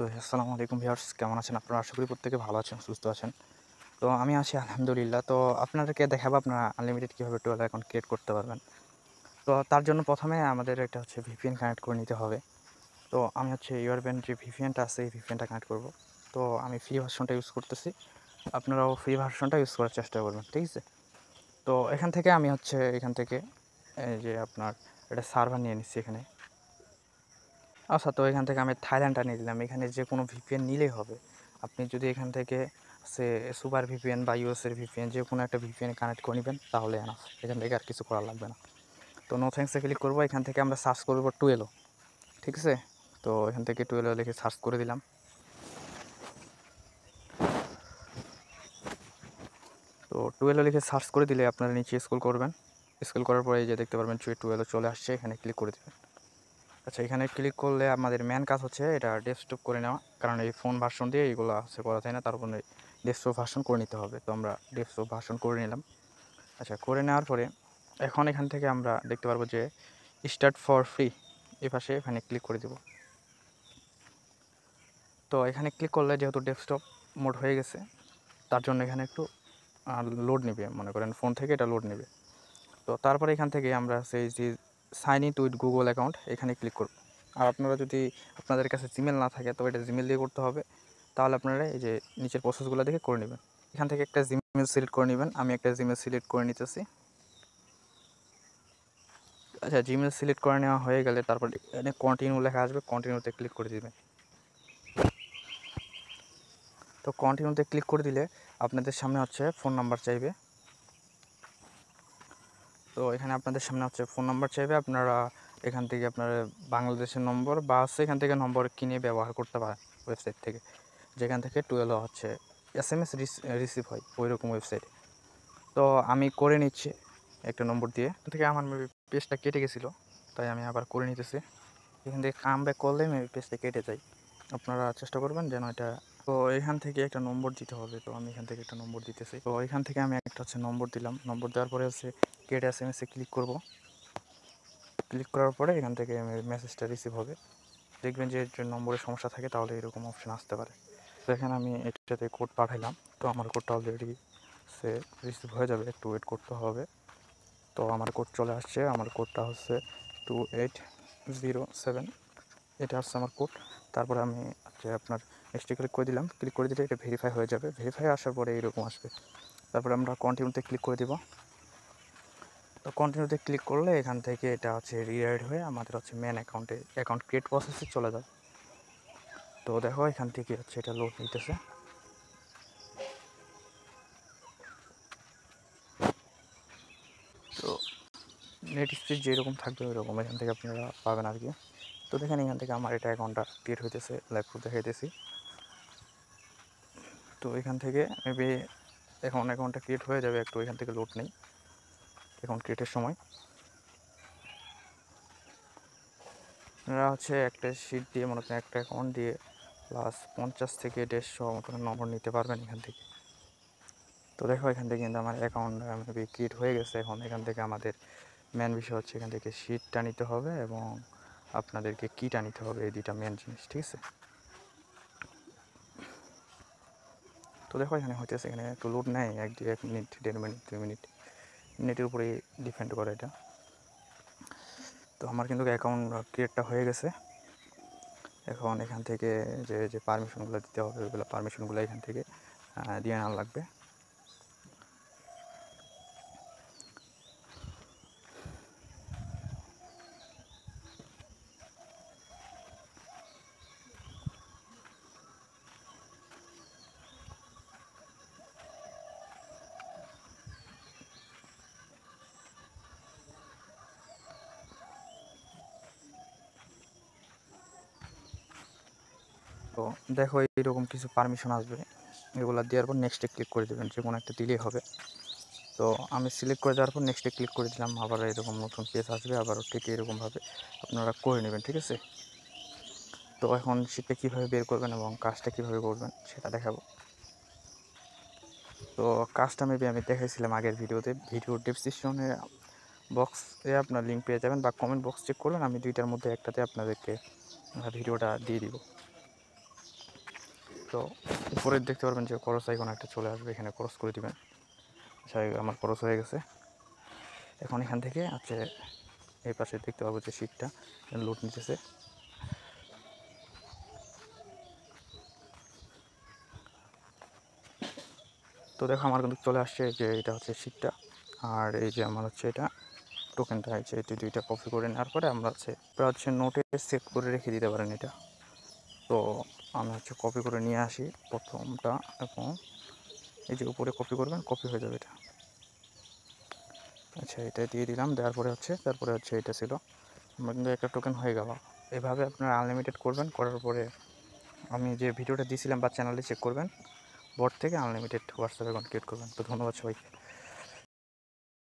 তো আসসালামু আলাইকুম ভিউয়ার্স, কেমন আছেন আপনারা? আশা করি প্রত্যেকে ভালো আছেন, সুস্থ আছেন। তো আমি আছি আলহামদুলিল্লাহ। তো আপনাদেরকে দেখাবো আপনারা আনলিমিটেড কীভাবে টুয়েলভ অ্যাকাউন্ট ক্রিয়েট করতে পারবেন। তো তার জন্য প্রথমে আমাদের একটা হচ্ছে ভিপিএন কানেক্ট করে নিতে হবে। তো আমি হচ্ছে ইয়ারব্যান্ড যে ভিপিএনটা আছে এই ভিপিএনটা কানেক্ট করব। তো আমি ফ্রি ভার্সনটা ইউজ করতেছি, আপনারাও ফ্রি ভার্সনটা ইউজ করার চেষ্টা করবেন, ঠিক আছে? তো এখান থেকে আমি হচ্ছে এখান থেকে এই যে আপনার একটা সার্ভার নিয়ে নিচ্ছি এখানে। আচ্ছা, তো এখান থেকে আমি থাইল্যান্ডটা নিয়ে নিলাম। এখানে যে কোনো ভিপিএন নিলেই হবে। আপনি যদি এখান থেকে সুপার ভিপিএন বা ইউএসের ভিপিএন যে কোনো একটা ভিপিএন কানেক্ট করে নেবেন তাহলে এনাফ। এখান থেকে আর কিছু করা লাগবে না। তো নো থ্যাঙ্কসে ক্লিক করবো। এখান থেকে আমরা সার্চ করবো টুয়েলভ, ঠিক আছে? তো এখান থেকে টুয়েলভ লিখে সার্চ করে দিলাম। তো টুয়েলভ লিখে সার্চ করে দিলে আপনারা নিচে স্ক্রল করবেন। স্ক্রল করার পরে এই যে দেখতে পারবেন টুয়েলভ চলে আসছে, এখানে ক্লিক করে দেবেন। আচ্ছা, এখানে ক্লিক করলে আমাদের মেন কাজ হচ্ছে এটা ডেস্কটপ করে নেওয়া, কারণ এই ফোন ভার্সন দিয়ে এইগুলো হচ্ছে করা যায় না, তার উপরে ডেস্কটপ ভার্সন করে নিতে হবে। তো আমরা ডেস্কটপ ভার্সন করে নিলাম। আচ্ছা, করে নেওয়ার পরে এখন এখান থেকে আমরা দেখতে পারবো যে স্টার্ট ফর ফ্রি এই পাশে এখানে ক্লিক করে দেব। তো এখানে ক্লিক করলে যেহেতু ডেস্কটপ মোড হয়ে গেছে তার জন্য এখানে একটু লোড নেবে, মনে করেন ফোন থেকে এটা লোড নেবে। তো তারপরে এখান থেকে আমরা সেই যে sign in with Google account এখানে ক্লিক করব। আর আপনারা যদি আপনাদের কাছে জিমেল না থাকে তো এটা জিমেল দিয়ে করতে হবে। তাহলে আপনারা এই যে নিচের প্রসেসগুলো দেখে করে নেবেন। এখান থেকে একটা জিমেল সিলেক্ট করে নেবেন। আমি একটা জিমেল সিলেক্ট করে নিতেছি। আচ্ছা, জিমেল সিলেক্ট করে নেওয়া হয়ে গেলে তারপর এখানে কন্টিনিউ লেখা আসবে, কন্টিনিউতে ক্লিক করে দেবেন। তো কন্টিনিউতে ক্লিক করে দিলে আপনাদের সামনে হচ্ছে ফোন নাম্বার চাইবে। তো এখানে আপনাদের সামনে হচ্ছে ফোন নাম্বার চাইবে। আপনারা এখান থেকে আপনার বাংলাদেশের নম্বর বা এখান থেকে নম্বর কিনে ব্যবহার করতে পারেন ওয়েবসাইট থেকে, যেখান থেকে টুয়েলভ হচ্ছে SMS রিসিভ হয় ওই রকম ওয়েবসাইটে। তো আমি করে নিচ্ছি একটা নম্বর দিয়ে। থেকে আমার মেবি পেজটা কেটে গেছিলো, তাই আমি আবার করে নিতেছি। এখান থেকে কাম ব্যাক করলে মেবি পেজটা কেটে যায়। আপনারা চেষ্টা করবেন যেন এটা। তো এখান থেকে একটা নম্বর দিতে হবে। তো আমি এখান থেকে একটা নম্বর দিতেছি। তো এখান থেকে আমি একটা হচ্ছে নম্বর দিলাম। নম্বর দেওয়ার পরে হচ্ছে গেট SMS-এ ক্লিক করব। ক্লিক করার পরে এখান থেকে মেসেজটা রিসিভ হবে। দেখবেন যে নম্বরের সমস্যা থাকে তাহলে এরকম অপশন আসতে পারে। তো এখানে আমি এটাতে কোড পাঠাইলাম। তো আমার কোডটা অলরেডি রিসিভ হয়ে যাবে, একটু ওয়েট করতে হবে। তো আমার কোড চলে আসছে। আমার কোডটা হচ্ছে 2807, এটা হচ্ছে আমার কোড। তারপরে আমি আপনার নেক্সটে ক্লিক করে দিলাম। ক্লিক করে দিলে এটা ভেরিফাই হয়ে যাবে। ভেরিফাই আসার পরে এরকম আসবে। তারপরে আমরা কন্টিনিউতে ক্লিক করে দেব। তো কন্টিনিউতে ক্লিক করলে এখান থেকে এটা হচ্ছে রিরাইড হয়ে আমাদের হচ্ছে মেন অ্যাকাউন্ট ক্রিয়েট প্রসেসে চলে যাবে। তো দেখো এখান থেকে হচ্ছে এটা লোড নিতেছে। তো নেট স্পিড যেরকম থাকবে ওই রকম এখান থেকে আপনারা পাবেন আর কি। তো দেখেন এখান থেকে আমার এটা অ্যাকাউন্টটা ক্রিয়েট হইতেছে, লাইভ প্রুফ দেখাইতেছি। তো এখান থেকে মেবি এখন অ্যাকাউন্টটা ক্রিয়েট হয়ে যাবে, একটু এখান থেকে লোড নেই অ্যাকাউন্ট ক্রিয়েটের সময়। আপনারা হচ্ছে একটা শিট দিয়ে মনে করেন একটা অ্যাকাউন্ট দিয়ে প্লাস 50 থেকে 150 মতো নম্বর নিতে পারবেন এখান থেকে। তো দেখো এখান থেকে কিন্তু আমার অ্যাকাউন্ট মেবি ক্রিয়েট হয়ে গেছে। এখন এখান থেকে আমাদের মেন বিষয় হচ্ছে এখান থেকে শিটটা নিতে হবে এবং আপনাদেরকে কিটা নিতে হবে, এই দুইটা মেন জিনিস, ঠিক আছে? তো দেখো এখানে হইতেছে, এখানে একটু লোড নেয় 1 মিনিট 1.5 মিনিট 2 মিনিট, নেটের উপরে ডিপেন্ড করে এটা। তো আমার কিন্তু অ্যাকাউন্ট ক্রিয়েটটা হয়ে গেছে। এখন এখান থেকে যে পারমিশনগুলো দিতে হবে ওইগুলো পারমিশনগুলো এখান থেকে দিয়ে নেওয়া লাগবে। তো দেখো এইরকম কিছু পারমিশন আসবে, এগুলো দেওয়ার পর নেক্সটে ক্লিক করে দেবেন, যে কোনো একটা দিলেই হবে। তো আমি সিলেক্ট করে দেওয়ার পর নেক্সটে ক্লিক করে দিলাম। আবার এরকম নতুন পেজ আসবে, আবারও ঠিক এরকমভাবে আপনারা করে নেবেন, ঠিক আছে? তো এখন সেটা কীভাবে বের করবেন এবং কাজটা কীভাবে করবেন সেটা দেখাবো। তো কাজটা মেবি আমি দেখাইছিলাম আগের ভিডিওতে। ভিডিওর ডেসক্রিপশনে বক্সে আপনার লিঙ্ক পেয়ে যাবেন বা কমেন্ট বক্স চেক করবেন, আমি দুইটার মধ্যে একটাতে আপনাদেরকে ভিডিওটা দিয়ে দিব। তো উপরে দেখতে পারবেন যে ক্রস আইকন একটা চলে আসবে, এখানে ক্রস করে দিবেন। আচ্ছা, আমার ক্রস হয়ে গেছে। এখন এখান থেকে হচ্ছে এই পাশে দেখতে পাবো যে শিটটা লোড নিতেছে। তো দেখো আমার কিন্তু চলে আসছে যে এটা হচ্ছে শিটটা, আর এই যে আমার হচ্ছে এটা টোকেনটা হচ্ছে এই দুইটা কপি করে নেওয়ার পরে আমরা হচ্ছে নোটে সেভ করে রেখে দিতে পারেন এটা। তো আমি হচ্ছে কপি করে নিয়ে আসি প্রথমটা, এবং এই যে উপরে কপি করবেন, কপি হয়ে যাবে এটা। আচ্ছা, এটা দিয়ে দিলাম, দেওয়ার পরে তারপরে এটা ছিল আমার কিন্তু একটা টোকেন হয়ে গেল। এভাবে আপনারা আনলিমিটেড করবেন, করার পরে আমি যে ভিডিওটা দিয়েছিলাম বা চ্যানেলে চেক করবেন, বট থেকে আনলিমিটেড হোয়াটসঅ্যাপ অ্যাকাউন্ট ক্রিয়েট করবেন। তো ধন্যবাদ সবাইকে।